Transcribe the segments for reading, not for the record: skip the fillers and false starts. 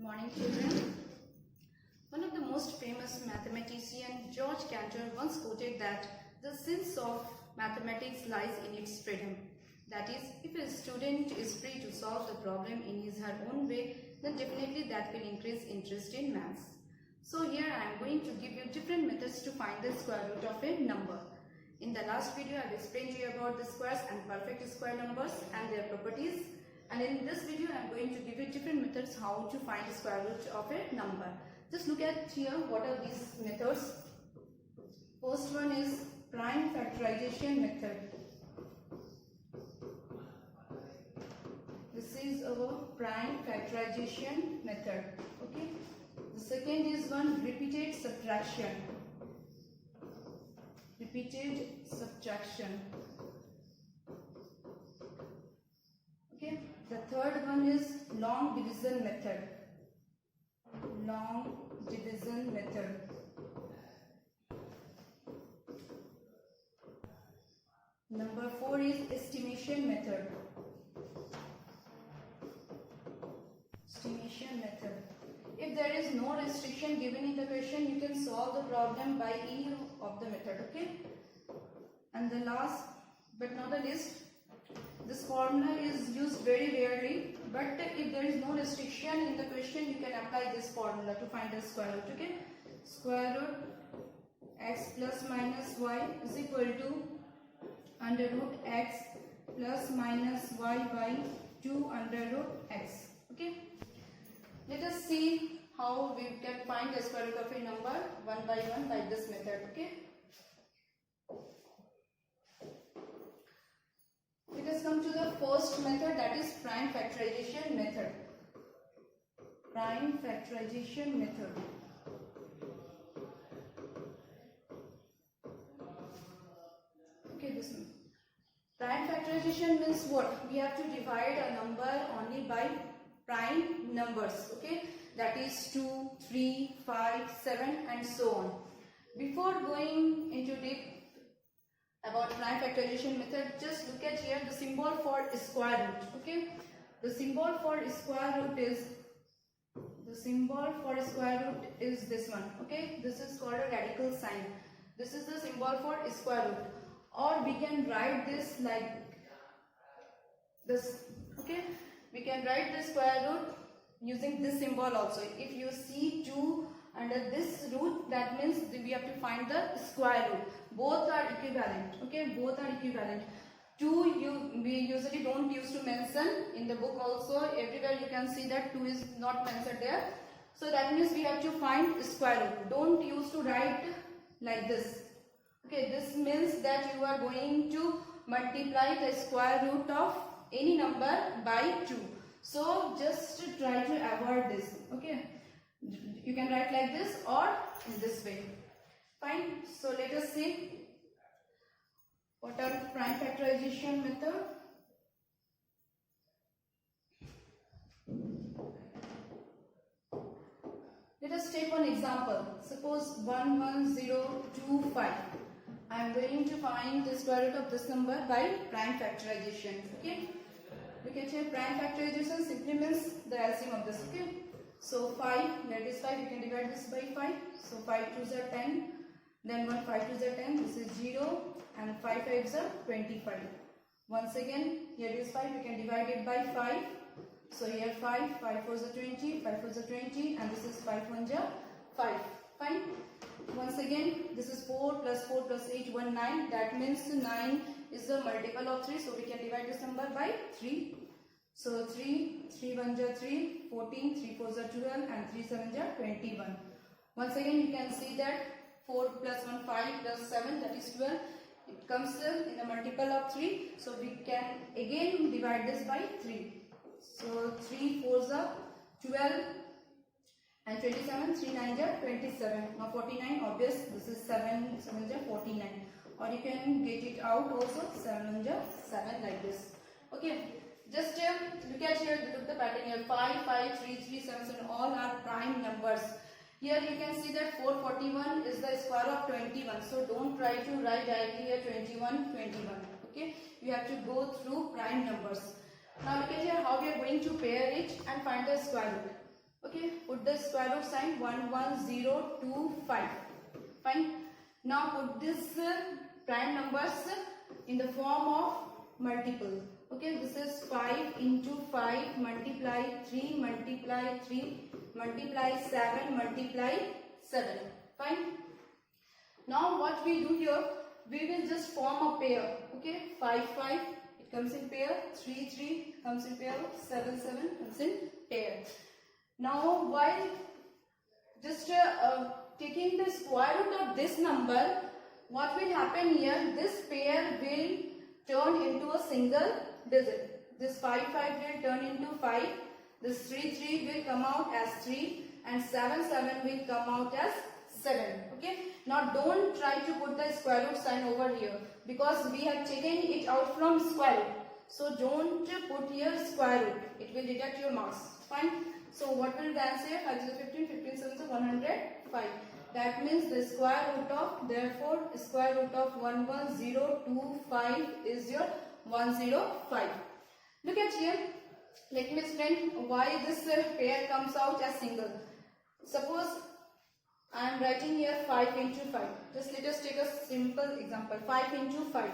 Morning, children. One of the most famous mathematician, George Cantor, once quoted that the sense of mathematics lies in its freedom. That is, if a student is free to solve the problem in his or her own way, then definitely that will increase interest in maths. So here I am going to give you different methods to find the square root of a number. In the last video, I have explained to you about the squares and perfect square numbers and their properties. And in this video, I am going to give you different methods how to find the square root of a number. Just look at here, what are these methods? First one is prime factorization method. This is our prime factorization method. Okay. The second is one repeated subtraction. Repeated subtraction. Okay. The third one is long division method. Long division method. Number 4 is estimation method. Estimation method. If there is no restriction given in the question, you can solve the problem by any of the method. Okay. And the last but not the least, this formula is used very rarely, but if there is no restriction in the question, you can apply this formula to find the square root. Okay. Square root x plus minus y is equal to under root x plus minus y by 2 under root x. Okay. Let us see how we can find the square root of a number one by one by this method. Okay. Let us come to the first method, that is prime factorization method. Prime factorization method. Okay, this one. Prime factorization means what? We have to divide a number only by prime numbers. Okay, that is 2, 3, 5, 7 and so on. Before going into deep about prime factorization method, just look at here the symbol for square root. Okay, the symbol for square root is this one. Okay, this is called a radical sign. This is the symbol for square root, or we can write this like this. Okay, we can write the square root using this symbol also. If you see 2 under this root, that means we have to find the square root. Both are equivalent. Okay, both are equivalent. 2 we usually don't use to mention in the book also. Everywhere you can see that 2 is not mentioned there. So that means we have to find square root. Don't use to write like this. Okay, this means that you are going to multiply the square root of any number by 2. So just try to avoid this. Okay, you can write like this or in this way. Fine. So let us see what are prime factorization method. Let us take one example. Suppose 11025. I am going to find the square root of this number by prime factorization. Okay. Look at here, prime factorization simply means the LCM of this. Okay. So 5, that is 5, you can divide this by 5. So 5 2s are 10. Then 1 5 2s are 10, this is 0. And 5 5s are 25. Once again, here is 5, you can divide it by 5. So here 5 4s are 20, 5 4s are 20, and this is 5 1s are 5. Fine. Once again, this is 4 plus 8, 1 9. That means 9 is the multiple of 3. So we can divide this number by 3. So 3 1s are 3, 14, 3 4s are 12, and 3 7s are 21. Once again, you can see that 4 plus 1 5 plus 7, that is 12. It comes in a multiple of 3. So we can again divide this by 3. So 3 4s are 12 and 27, 3 9s are 27. Now 49, obvious, this is 7 7s are 49. Or you can get it out also, 7 1s are 7 like this. Okay, just look at here, look at the pattern here. 5 5 3 3 7 7 all are prime numbers. Here you can see that 441 is the square of 21. So don't try to write directly here 21 21. Okay, you have to go through prime numbers. Now look at here how we are going to pair it and find the square root. Okay, put the square root sign 11025. Fine. Now put this prime numbers in the form of multiple. Okay, this is 5 into 5 multiply 3 multiply 3 multiply 7 multiply 7. Fine. Now what we do here, we will just form a pair. Okay, 5 5 it comes in pair, 3 3 comes in pair, 7 7 comes in pair. Now while just taking the square root of this number, what will happen here, this pair will turn into a single digit. This 5 5 will turn into 5, this 3 3 will come out as 3 and 7 7 will come out as 7. Okay. Now don't try to put the square root sign over here because we have taken it out from square root. So don't put here square root. It will deduct your marks. Fine. So what will the answer? 5 is 15, 15 7 is 105. That means the square root of, therefore square root of 11025 is your 105. Look at here. Let me explain why this pair comes out as single. Suppose I am writing here 5 into 5. Just let us take a simple example. 5 into 5.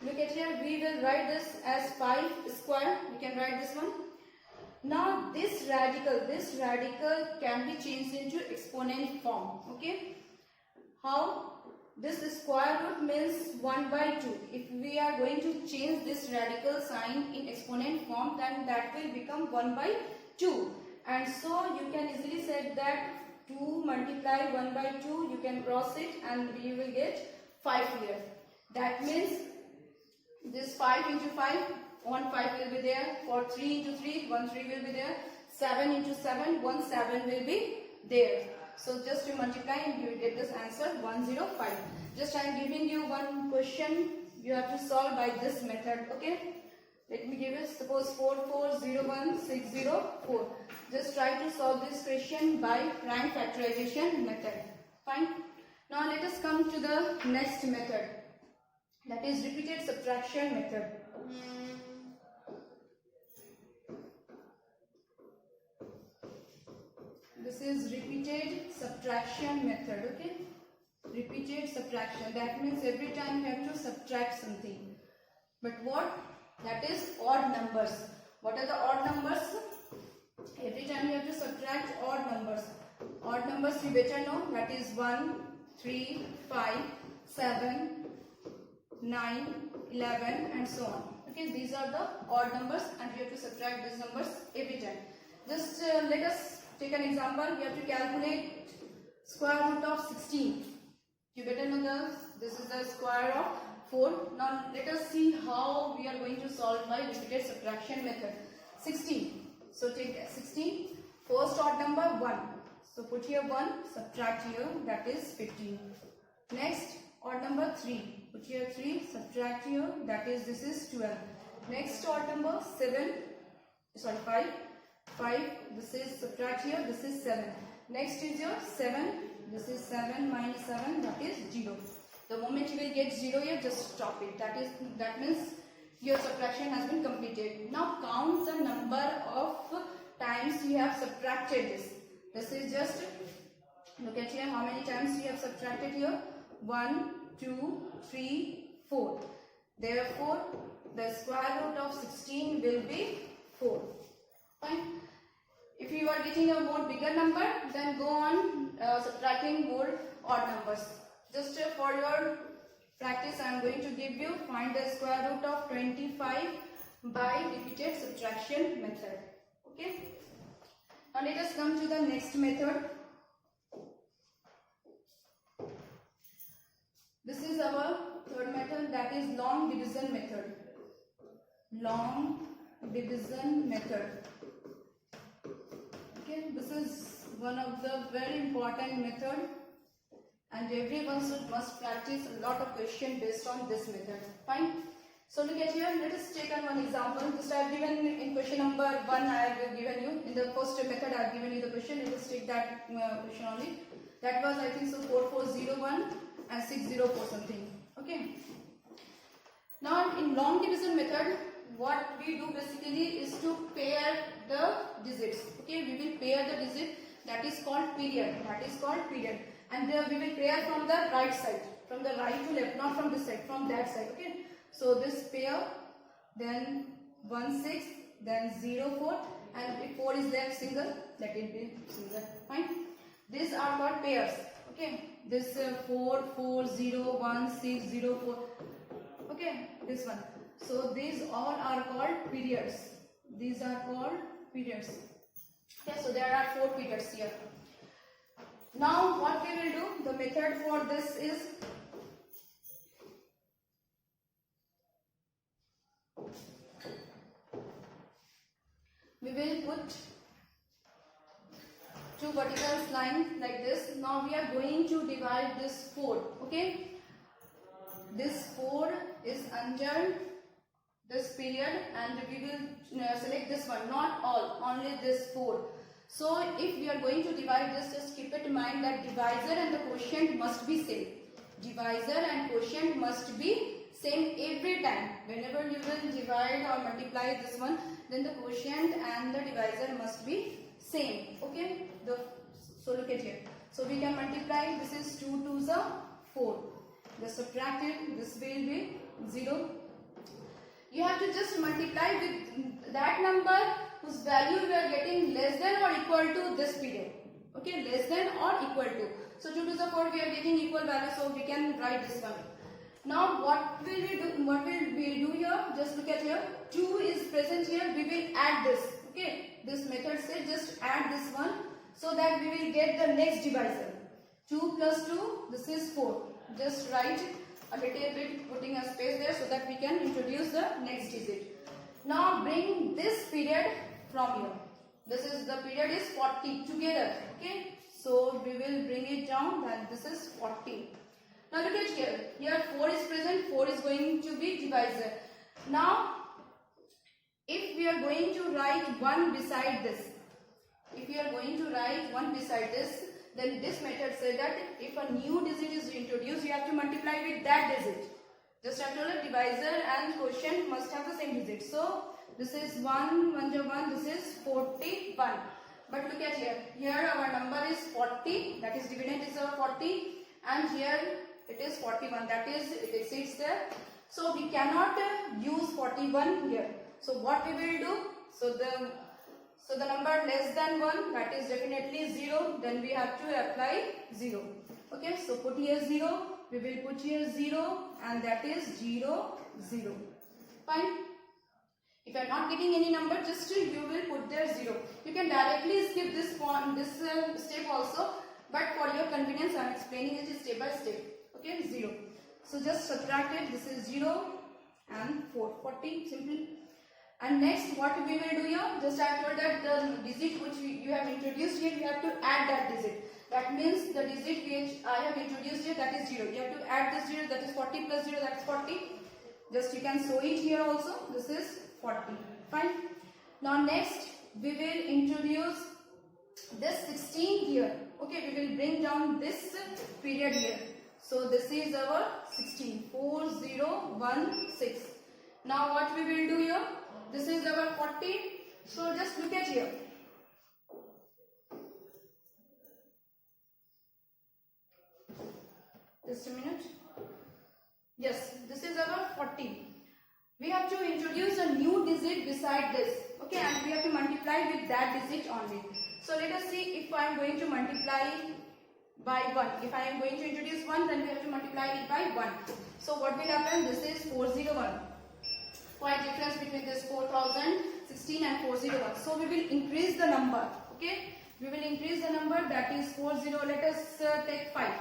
Look at here. We will write this as 5 square. We can write this one. Now this radical can be changed into exponent form. Okay. How? This square root means 1 by 2. If we are going to change this radical sign in exponent form, then that will become 1 by 2. And so you can easily say that 2 multiply 1 by 2, you can cross it and you will get 5 here. That means this 5 into 5, 1 5 will be there. For 3 into 3, 1 3 will be there. 7 into 7, 1 7 will be there. So just you multiply and you will get this answer 105. Just I am giving you one question. You have to solve by this method. Okay. Let me give you, suppose 4401604. Just try to solve this question by prime factorization method. Fine. Now let us come to the next method. That is repeated subtraction method. This is repeated subtraction method. Okay. Repeated subtraction. That means every time you have to subtract something. But what? That is odd numbers. What are the odd numbers? Every time you have to subtract odd numbers. Odd numbers you better know. That is 1, 3, 5, 7, 9, 11 and so on. Okay, these are the odd numbers and you have to subtract these numbers every time. Just let us take an example. We have to calculate square root of 16. You better know this is the square of 4. Now let us see how we are going to solve by repeated subtraction method. 16. So take 16. First odd number 1. So put here 1, subtract here, that is 15. Next odd number 3. Put here 3, subtract here, that is this is 12. Next odd number 5. 5, this is subtract here, this is 7. Next is your 7. This is 7 minus 7, that is 0. The moment you will get 0 here, just stop it. That means your subtraction has been completed. Now count the number of times you have subtracted this. This is just, look at here how many times you have subtracted here. 1, 2, 3, 4. Therefore, the square root of 16 will be 4. Fine. If you are getting a more bigger number, then go on subtracting more odd numbers. Just for your practice, I am going to give you find the square root of 25 by repeated subtraction method. Okay. Now let us come to the next method. This is our third method, that is long division method. Long division method. Okay, this is one of the very important method. And everyone must practice a lot of questions based on this method. Fine. So look at here. Let us take one example. Just I have given in question number 1. I have given you in the first method. I have given you the question. Let us take that question only. That was I think so 4401 and 604 something. Okay. Now in long division method, what we do basically is to pair the digits. Okay, we will pair the digit, that is called period. And we will pair from the right side, from the right to left, not from this side, from that side. Okay, so this pair, then 1 6, then 0 4, and if 4 is left single, let it be single. Fine. These are called pairs. Okay, this 4 4 0 1 6 0 4. Okay, this one. So these all are called periods. These are called periods. Okay, so there are 4 periods here. Now what we will do, the method for this is, we will put 2 vertical lines like this. Now we are going to divide this 4. Okay, this 4 is under this period, and we will select this one, not all, only this 4. So if we are going to divide this, just keep it in mind that divisor and the quotient must be same. Divisor and quotient must be same every time. Whenever you will divide or multiply this one, then the quotient and the divisor must be same. Okay, so look at here. So we can multiply, this is 2 2s are 4. The subtracted, this will be 0. You have to just multiply with that number whose value we are getting less than or equal to this period. Okay, less than or equal to. So 2 to the 4 we are getting equal value, so we can write this one. Now what will we do? What will we do here? Just look at here. 2 is present here. We will add this. Okay, this method says just add this one so that we will get the next divisor. 2 plus 2. This is 4. Just write a little bit, putting a space there so that we can introduce the next digit. Now bring this period from here. This is the period is 40 together. Okay, so we will bring it down, that this is 40. Now look at here. Here 4 is present. 4 is going to be divisor. Now if we are going to write 1 beside this, then this method says that if a new digit is introduced, you have to multiply with that digit. Just after the divisor and quotient must have the same digit. So this is 1 1 1, this is 41. But look at here. Here our number is 40, that is dividend is our 40, and here it is 41, that is it exceeds there. So we cannot use 41 here. So what we will do? So the number less than 1, that is definitely 0, then we have to apply 0. Okay, so put here 0, we will put here 0, and that is 0 0. Fine. If you are not getting any number, just you will put there 0. You can directly skip this step also, but for your convenience I am explaining it step by step. Okay, 0. So just subtract it. This is 0 and 40, simple. And next what we will do here, just after that the digit which you have introduced here, you have to add that digit. That means the digit which I have introduced here, that is 0. You have to add this 0, that is 40 plus 0, that is 40. Just you can show it here also. This is 40. Fine. Now next we will introduce this 16 here. Okay, we will bring down this period here. So this is our 16. 4 0 1 6. Now what we will do here? This is our 40. So just look at here. Just a minute. Yes, this is our 40. We have to introduce a new digit beside this. Okay, and we have to multiply with that digit only. So let us see if I am going to multiply by 1. If I am going to introduce 1, then we have to multiply it by 1. So what will happen? This is 401. Quite difference between this 4016 and 401. So we will increase the number. Okay, we will increase the number, that is 40. Let us take 5.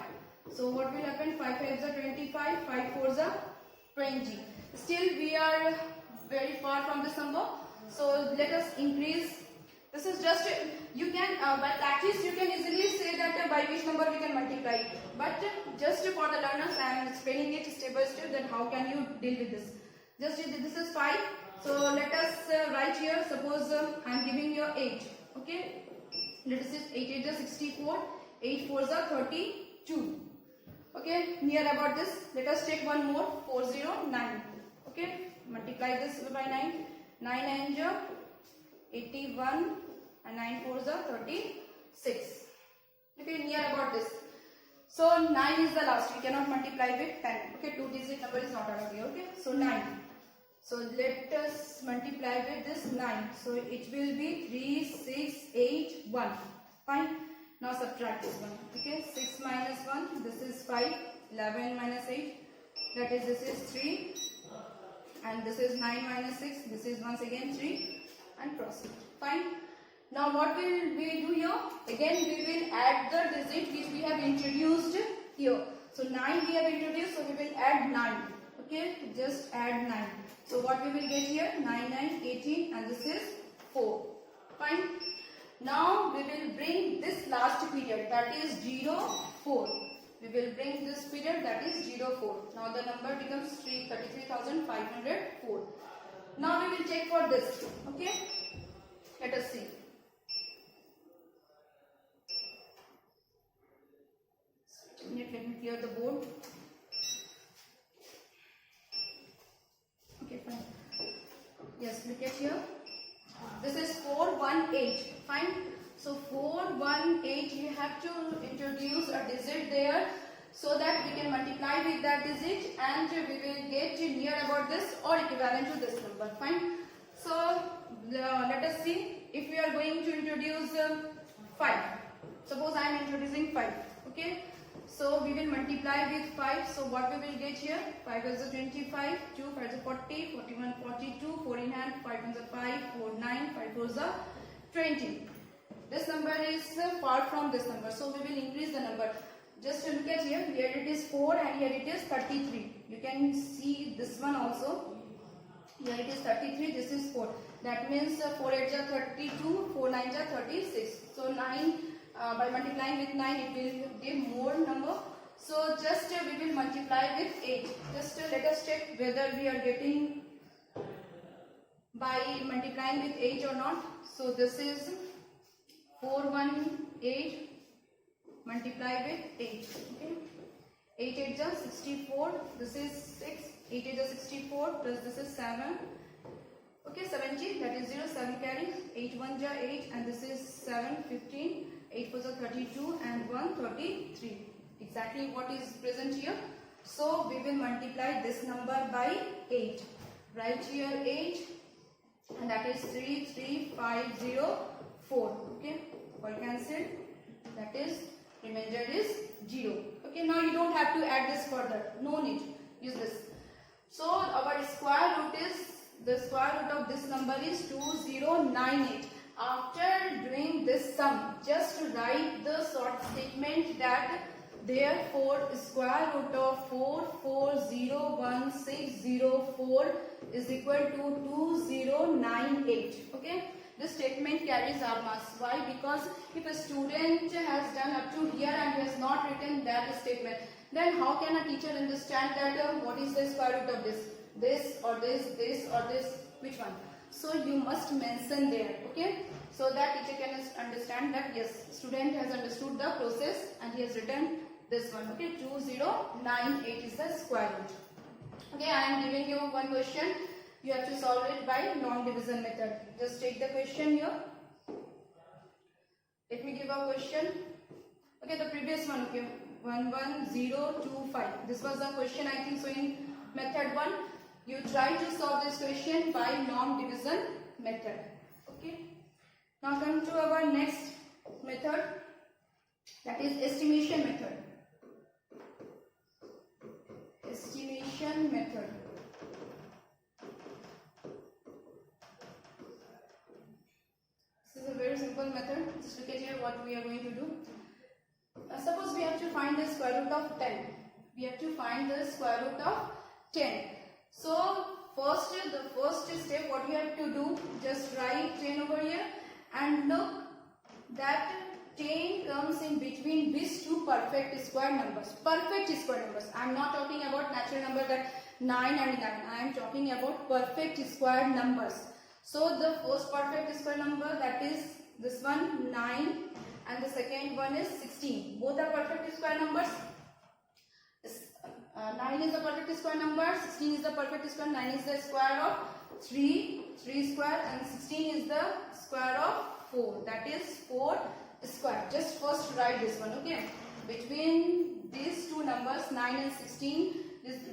So what will happen? 5 5s are 25, 5 4s are 20. Still we are very far from this number. So let us increase. This is just, you can by practice you can easily say that by which number we can multiply. But just for the learners I am explaining it step by step, then how can you deal with this. Just this is 5. So let us write here, suppose I am giving you 8. Okay, let us say 8 8 is 64, 8 4s are 32. Okay, near about this, let us take one more, 409. Okay, multiply this by 9. 9 9 ja 81 and 9 4 ja 36. Okay, near about this. So 9 is the last. We cannot multiply with 10. Okay, 2-digit number is not allowed here. Okay, so 9. So let us multiply with this 9. So it will be 3 6 8 1. Fine. Now subtract this one. Okay, 6 minus 1. This is 5. 11 minus 8. That is, this is 3. And this is 9 minus 6. This is once again 3. And proceed. Fine. Now what will we do here? Again we will add the digit which we have introduced here. So 9 we have introduced, so we will add 9. Okay, just add 9. So what we will get here? 9 9 18 and this is 4. Fine. Now we will bring this last period, that is 0 4. We will bring this period, that is 0 4. Now the number becomes 33,504. Now we will check for this. Okay, let us see. Let me clear the board. Okay, fine. Yes, look at here. This is 418. Fine. So 418, you have to introduce a digit there so that we can multiply with that digit and we will get near about this or equivalent to this number. Fine. So let us see if we are going to introduce 5. Suppose I am introducing 5. Okay. So we will multiply with 5. So what we will get here? 5 is 25, 2 5 is 40, 41 42, 4 in hand, 5 is 5, 4 9, 5 4 is 20. This number is far from this number, so we will increase the number. Just look at here. Here it is 4 and here it is 33. You can see this one also. Here it is 33. This is 4. That means 4 8 is 32, 4 9 is 36. So 9. By multiplying with 9 it will give more number. So just we will multiply with 8. Just let us check whether we are getting by multiplying with 8 or not. So this is 418 multiply with 8. Okay, 8 8 is 64. This is 6. 8 8 is 64 plus this is 7. Okay, 70, that is 0, 7 carries. 8 1 is 8 and this is 7, 15. 8 4 is 32 and 1 33. Exactly what is present here. So we will multiply this number by 8. Write here 8 and that is 33504. Okay, all cancelled. That is remainder is 0. Okay, now you don't have to add this further. No need. Use this. So our square root is, the square root of this number is 2098. After doing this sum, just write the short statement that therefore square root of 4401,604 is equal to 2098. Okay, this statement carries our marks. Why? Because if a student has done up to here and has not written that statement, then how can a teacher understand that what is the square root of this or this or this, which one? So you must mention there. Okay, so that teacher can understand that yes, student has understood the process and he has written this one. Okay, 2098 is the square root. Okay, I am giving you one question. You have to solve it by long division method. Just take the question here. Let me give a question. Okay, the previous one. Okay, 11025. This was the question, I think so, in method 1. You try to solve this question by long division method. Okay. Now come to our next method, that is estimation method. Estimation method. This is a very simple method. Just look at here what we are going to do. Suppose we have to find the square root of 10. We have to find the square root of 10. So the first step, what you have to do, just write 10 over here and look that 10 comes in between these two perfect square numbers. Perfect square numbers. I am not talking about natural number that 9 and 11. I am talking about perfect square numbers. So the first perfect square number, that is this one, 9, and the second one is 16. Both are perfect square numbers. 9 is the perfect square number, 16 is the perfect square, 9 is the square of 3 square, and 16 is the square of 4, that is 4 square. Just first write this one, okay? Between these two numbers 9 and 16,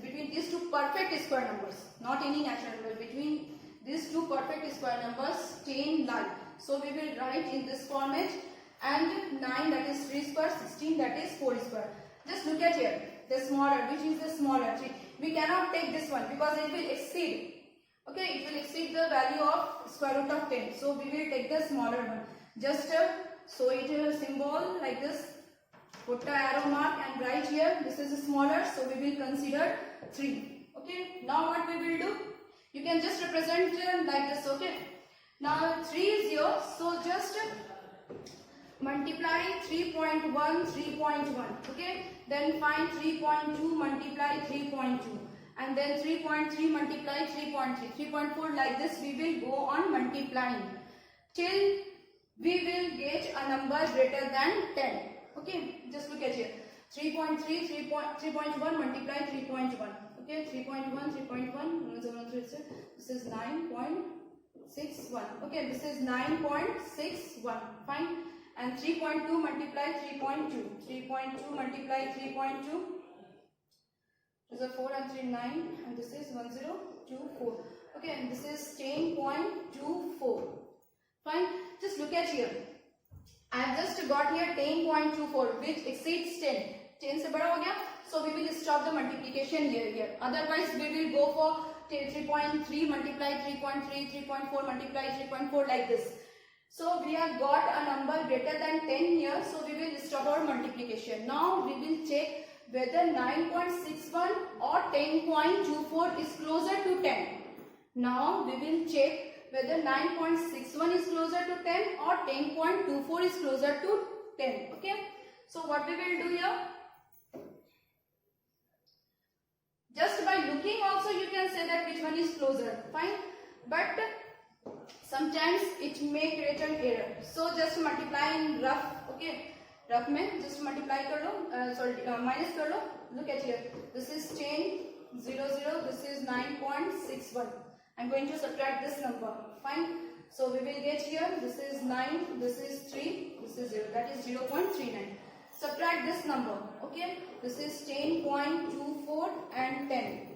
between these two perfect square numbers, not any natural number, between these two perfect square numbers 10 lie. So we will write in this format, and 9 that is 3 square, 16 that is 4 square. Just look at here, the smaller, which is the smaller 3. We cannot take this one because it will exceed. Okay, it will exceed the value of square root of 10. So we will take the smaller one. Just show it a symbol like this. Put the arrow mark and write here. This is smaller, so we will consider 3. Okay, now what we will do? You can just represent like this. Okay, now 3 is here, so just multiply 3.1, 3.1. Okay, then find 3.2 multiply 3.2. And then 3.3 multiply 3.3, 3.4, like this we will go on multiplying till we will get a number greater than 10. Okay, just look at here, 3.3, 3.1 multiply 3.1. Okay, 3.1, 3.1, this is 9.61. Okay, this is 9.61, fine. And 3.2 multiply 3.2, 3.2 multiply 3.2. This is 4 and 3, 9, and this is 1024. Okay, and this is 10.24. Fine. Just look at here. I have just got here 10.24, which exceeds 10. 10 se bada ho gaya. So we will stop the multiplication here. Otherwise, we will go for 3.3 multiply 3.3, 3.4 multiply 3.4, like this. So we have got a number greater than 10 here. So we will stop our multiplication. Now we will check whether 9.61 or 10.24 is closer to 10. Now we will check whether 9.61 is closer to 10 or 10.24 is closer to 10. Okay. So what we will do here? Just by looking also you can say that which one is closer. Fine. But sometimes it may create an error. So just multiply in rough. Okay. Rough में just multiply कर लो, minus कर लो. Look at here. This is 10, 0, 0. This is 9.61. I'm going to subtract this number. Fine. So we will get here. This is 9. This is 3. This is 0. That is 0.39. Subtract this number. Okay. This is 10.24 and 10.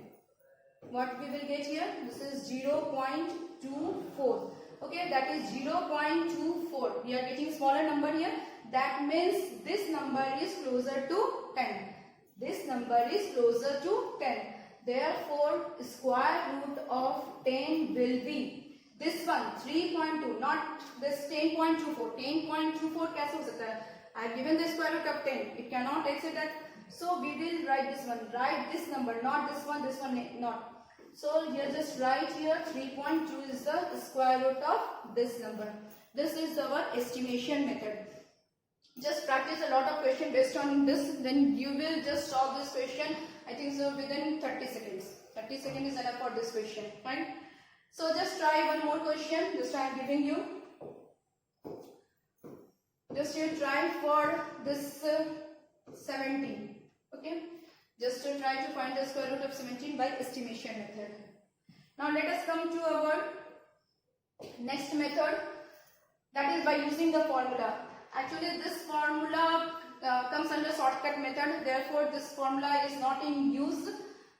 What we will get here? This is 0.24. Okay. That is 0.24. We are getting smaller number here. That means this number is closer to 10. This number is closer to 10. Therefore, square root of 10 will be this one, 3.2, not this 10.24. 10.24 कैसे हो सकता है? I have given the square root of 10. It cannot exceed that. So we will write this one. Write this number, not this one not. So here just write here 3.2 is the square root of this number. This is our estimation method. Just practice a lot of question based on this, then you will just solve this question, I think so, within 30 seconds. 30 seconds is enough for this question. Fine. So just try one more question. This I am giving you. Just you try for this 17. Okay. Just to try to find the square root of 17 by estimation method. Now let us come to our next method, that is by using the formula. Actually this formula comes under shortcut method, therefore this formula is not in use.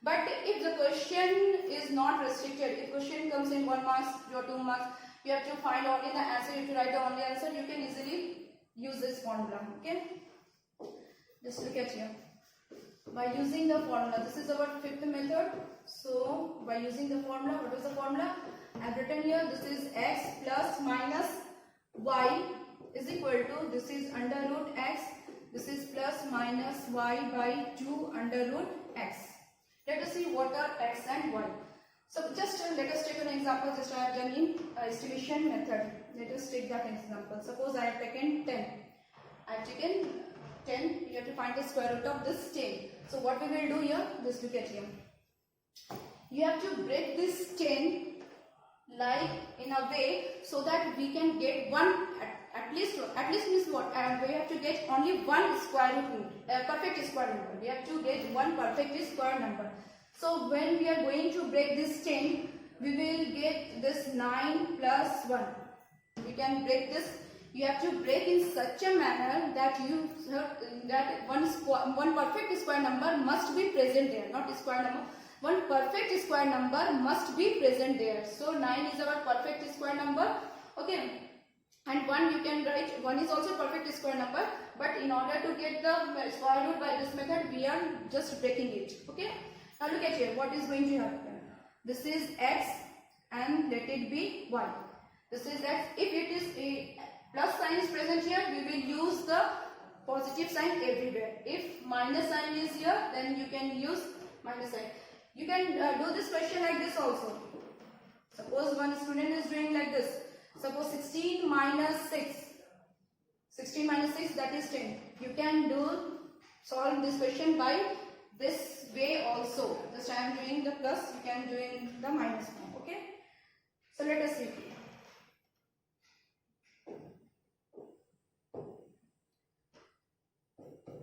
But if the question is not restricted, if question comes in 1 marks or 2 marks, you have to find only the answer. If you write the only answer, you can easily use this formula. Okay, just look at here. By using the formula, this is our fifth method. So by using the formula, what is the formula? I have written here, this is x plus minus y is equal to, this is under root x, this is plus minus y by 2 under root x. Let us see what are x and y. So just let us take an example, just I have done in estimation method. Let us take that example. Suppose I have taken 10. I have taken 10, you have to find the square root of this 10. So what we will do here, just look at here. You have to break this 10 like in a way so that we can get 1 At least means what? We have to get only one square root, perfect square number. We have to get one perfect square number. So when we are going to break this chain, we will get this 9 plus 1. We can break this. You have to break in such a manner that one perfect square number must be present there, not square number. One perfect square number must be present there. So 9 is our perfect square number. Okay. And 1 you can write, 1 is also perfect square number, but in order to get the square root by this method, we are just breaking it. Okay. Now look at here, what is going to happen? This is x and let it be y. This is x. If it is a plus sign is present here, we will use the positive sign everywhere. If minus sign is here, then you can use minus sign. You can do this question like this also. Suppose one student is doing like this. Suppose 16 minus 6. 16 minus 6, that is 10. You can solve this question by this way also. Just I am doing the plus, you can do in the minus form. Okay. So let us see.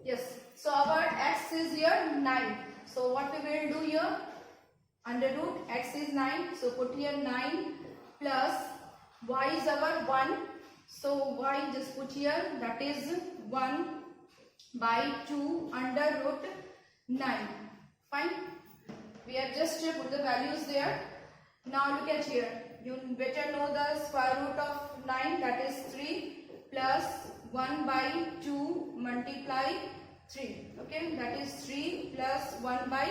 Yes. So our x is here 9. So what we will do here? Under root x is 9. So put here 9 plus y is our 1. So y just put here, that is 1 by 2 under root 9. Fine. We have just put the values there. Now look at here. You better know the square root of 9, that is 3 plus 1 by 2 multiply 3. Okay, that is 3 plus 1 by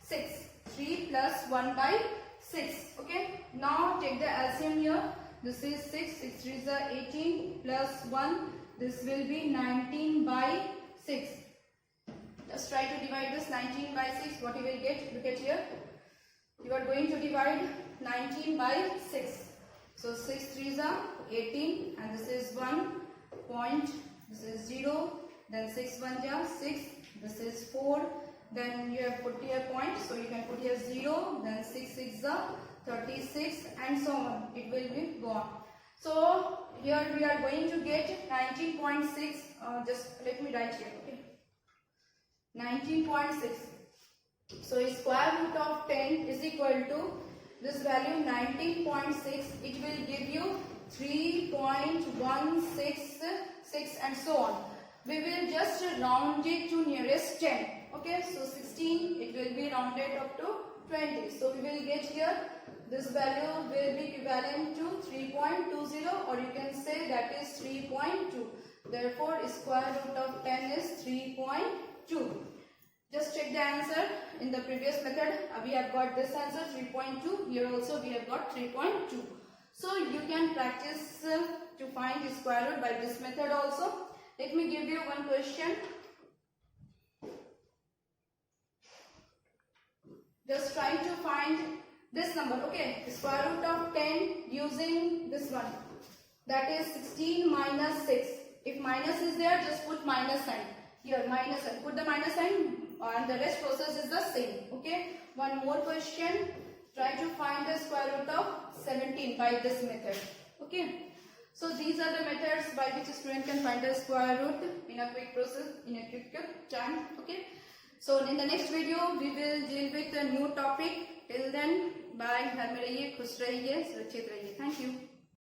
6. 3 plus 1 by 6. Okay, now take the LCM here. This is 6, 6 3s are 18 plus 1. This will be 19 by 6. Just try to divide this 19 by 6. What you will get? Look at here. You are going to divide 19 by 6. So 6 3s are 18 and this is 1 point. This is 0. Then 6 1s are 6. This is 4. Then you have put here point. So you can put here 0. Then 6 6s are 36 and so on. It will be gone. So here we are going to get 19.6. Just let me write here. Okay. 19.6. So square root of 10 is equal to this value 19.6. It will give you 3.166 and so on. We will just round it to nearest 10. Okay. So 16 it will be rounded up to 20. So we will get here this value will be equivalent to 3.20 or you can say that is 3.2. Therefore square root of 10 is 3.2. Just check the answer. In the previous method we have got this answer 3.2. Here also we have got 3.2. So you can practice to find the square root by this method also. Let me give you one question. Just try to find this number. Okay, square root of 10 using this one. That is 16 minus 6. If minus is there, just put minus sign. Here minus sign. Put the minus sign and the rest process is the same. Okay. One more question. Try to find the square root of 17 by this method. Okay. So these are the methods by which a student can find the square root in a quick process, in a quick time. Okay. So in the next video we will deal with a new topic. Till then, bye. घर में रहिए, खुश रहिए, सुरक्षित रहिए. Thank you.